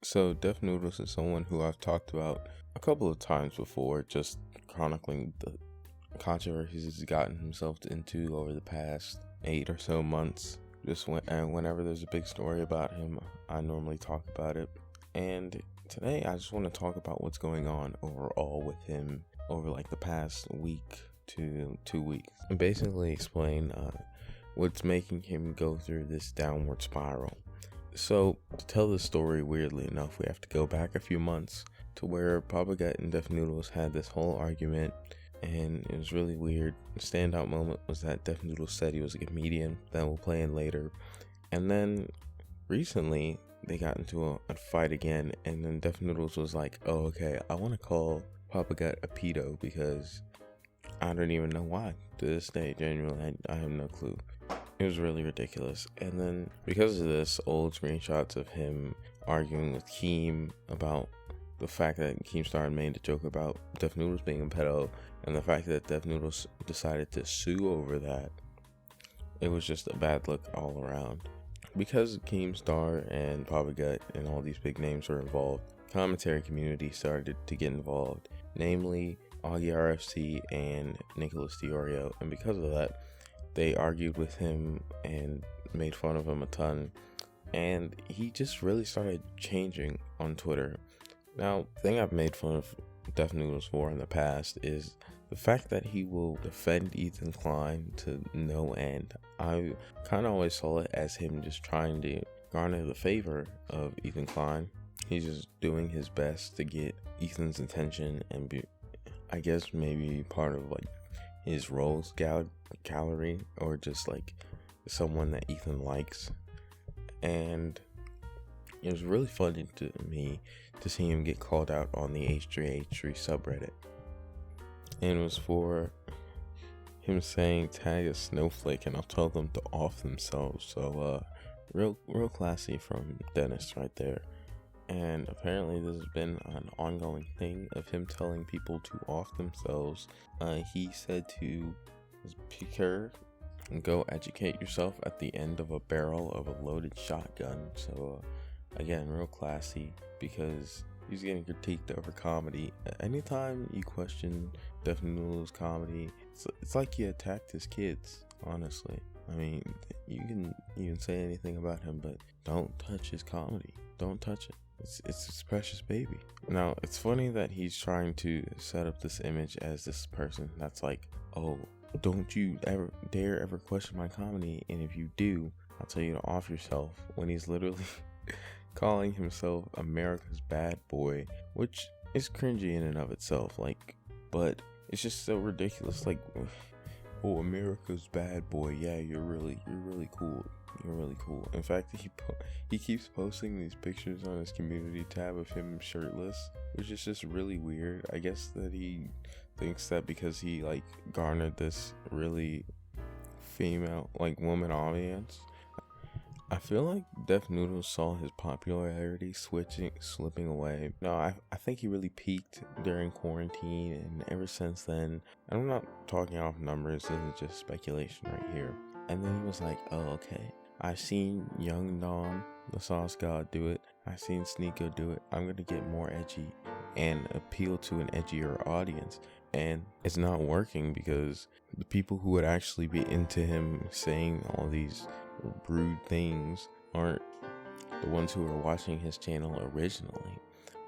So Def Noodles is someone who I've talked about a couple of times before, just chronicling the controversies he's gotten himself into over the past 8 or so months. Whenever there's a big story about him, I normally talk about it. And today I just want to talk about what's going on overall with him over like the past week to 2 weeks, and basically explain what's making him go through this downward spiral. So to tell this story, weirdly enough, we have to go back a few months to where Papa Gut and Def Noodles had this whole argument, and it was really weird. The standout moment was that Def Noodles said he was a comedian. That we'll play in later. And then recently they got into a fight again, and then Def Noodles was like, oh, okay, I want to call Papa Gut a pedo because I don't even know why. To this day, genuinely, I have no clue. It was really ridiculous. And then because of this, old screenshots of him arguing with Keem about the fact that Keemstar made a joke about Def Noodles being a pedo, and the fact that Def Noodles decided to sue over that, it was just a bad look all around. Because Keemstar and Papa Gut and all these big names were involved, commentary community started to get involved, namely AugieRFC and Nicholas DiOrio, and because of that, they argued with him and made fun of him a ton, and he just really started changing on Twitter. Now, the thing I've made fun of Def Noodles for in the past is the fact that he will defend Ethan Klein to no end. I kind of always saw it as him just trying to garner the favor of Ethan Klein. He's just doing his best to get Ethan's attention and be, I guess, maybe part of like his roles gallery, or just like someone that Ethan likes. And it was really funny to me to see him get called out on the H3H3 subreddit, and it was for him saying tag a snowflake and I'll tell them to off themselves. So real classy from Dennis right there. And apparently this has been an ongoing thing of him telling people to off themselves. He said to Picker, go educate yourself at the end of a barrel of a loaded shotgun. So again, real classy, because he's getting critiqued over comedy. Anytime you question Def Noodles' comedy, it's like you attacked his kids, honestly. I mean, you can say anything about him, but don't touch his comedy. Don't touch it. It's his precious baby. Now, it's funny that he's trying to set up this image as this person that's like, oh, don't you ever dare ever question my comedy, and if you do, I'll tell you to off yourself, when he's literally calling himself America's bad boy, which is cringy in and of itself, like, but it's just so ridiculous. Like, oh, America's bad boy, yeah, you're really cool. You're really cool. In fact, he keeps posting these pictures on his community tab of him shirtless, which is just really weird. I guess that he thinks that because he like garnered this really female, like, woman audience. I feel like Def Noodles saw his popularity slipping away. No, I think he really peaked during quarantine, and ever since then, and I'm not talking off numbers, this is just speculation right here. And then he was like, oh, okay, I've seen Young Don, the Sauce God, do it. I've seen Sneeko do it. I'm gonna get more edgy and appeal to an edgier audience. And it's not working, because the people who would actually be into him saying all these rude things aren't the ones who were watching his channel originally.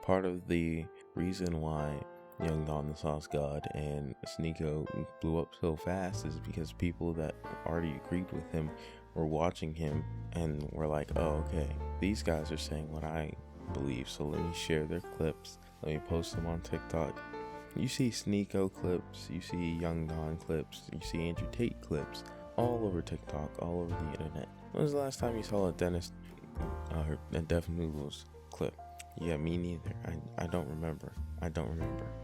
Part of the reason why Young Don the Sauce God and Sneeko blew up so fast is because people that already agreed with him were watching him and were like, oh, okay, these guys are saying what I believe, so let me share their clips, let me post them on TikTok. You see Sneeko clips, you see Young Don clips, you see Andrew Tate clips all over TikTok, all over the internet. When was the last time you saw a Def Noodles clip? Yeah, me neither. I don't remember.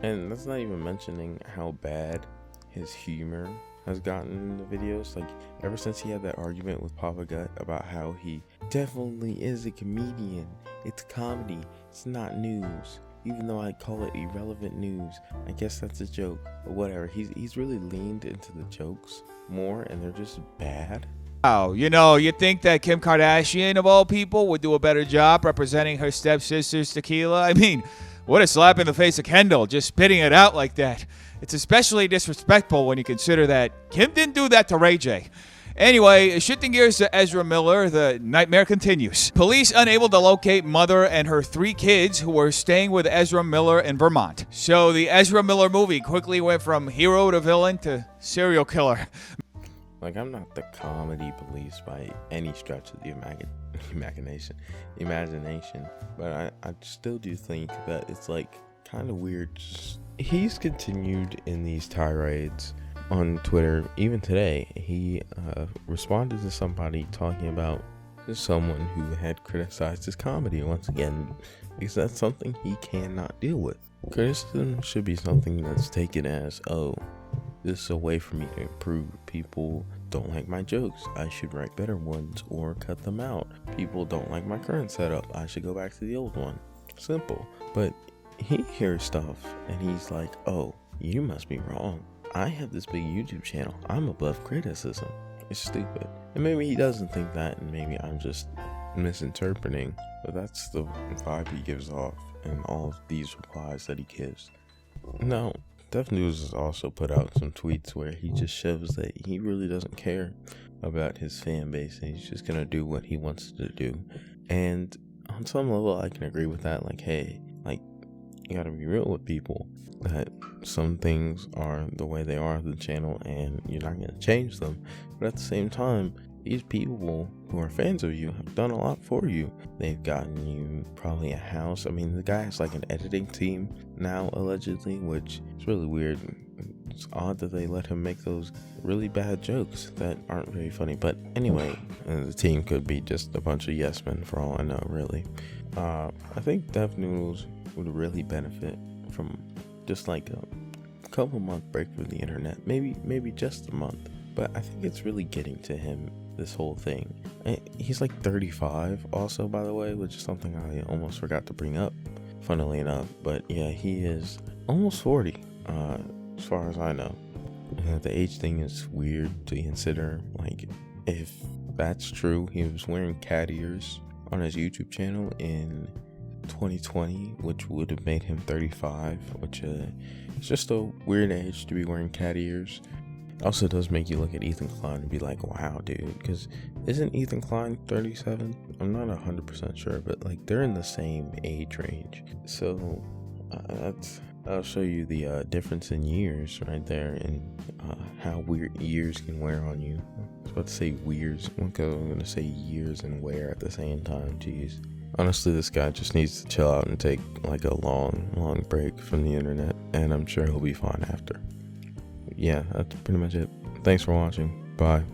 And that's not even mentioning how bad his humor has gotten in the videos. Like, ever since he had that argument with Papa Gut about how he definitely is a comedian. It's comedy. It's not news. Even though I call it irrelevant news, I guess that's a joke. But whatever. He's really leaned into the jokes more, and they're just bad. Wow, you know, you'd think that Kim Kardashian, of all people, would do a better job representing her stepsister's tequila. I mean, what a slap in the face of Kendall, just spitting it out like that. It's especially disrespectful when you consider that Kim didn't do that to Ray J. Anyway, shifting gears to Ezra Miller, the nightmare continues. Police unable to locate mother and her 3 kids who were staying with Ezra Miller in Vermont. So the Ezra Miller movie quickly went from hero to villain to serial killer. Like, I'm not the comedy police by any stretch of the imagination, but I still do think that it's like kind of weird. He's continued in these tirades on Twitter. Even today, he responded to somebody talking about someone who had criticized his comedy once again, because that's something he cannot deal with. Criticism should be something that's taken as, oh, this is a way for me to improve. People don't like my jokes, I should write better ones or cut them out. People don't like my current setup, I should go back to the old one. Simple. But he hears stuff and he's like, oh, you must be wrong. I have this big YouTube channel. I'm above criticism. It's stupid. And maybe he doesn't think that, and maybe I'm just misinterpreting, but that's the vibe he gives off in all of these replies that he gives. Now, Def News has also put out some tweets where he just shows that he really doesn't care about his fan base, and he's just gonna do what he wants to do. And on some level, I can agree with that. Like, hey, like, you gotta be real with people, that some things are the way they are on the channel and you're not going to change them. But at the same time, these people who are fans of you have done a lot for you. They've gotten you probably a house. I mean, the guy has like an editing team now, allegedly, which is really weird. It's odd that they let him make those really bad jokes that aren't very funny. But anyway, the team could be just a bunch of yes men for all I know, really. I think Def Noodles would really benefit from just like a couple month break from the internet, maybe just a month. But I think it's really getting to him, this whole thing. He's like 35 also, by the way, which is something I almost forgot to bring up, funnily enough. But yeah, he is almost 40 as far as I know. The age thing is weird to consider. Like, if that's true, he was wearing cat ears on his YouTube channel in 2020, which would have made him 35, which it's just a weird age to be wearing cat ears. Also does make you look at Ethan Klein and be like, wow, dude, because isn't Ethan Klein 37? I'm not 100% sure, but like they're in the same age range. So I'll show you the difference in years right there, and how weird years can wear on you. I was about to say wears, I'm going to say years and wear at the same time. Jeez. Honestly, this guy just needs to chill out and take like a long break from the internet, and I'm sure he'll be fine after. Yeah, that's pretty much it. Thanks for watching. Bye.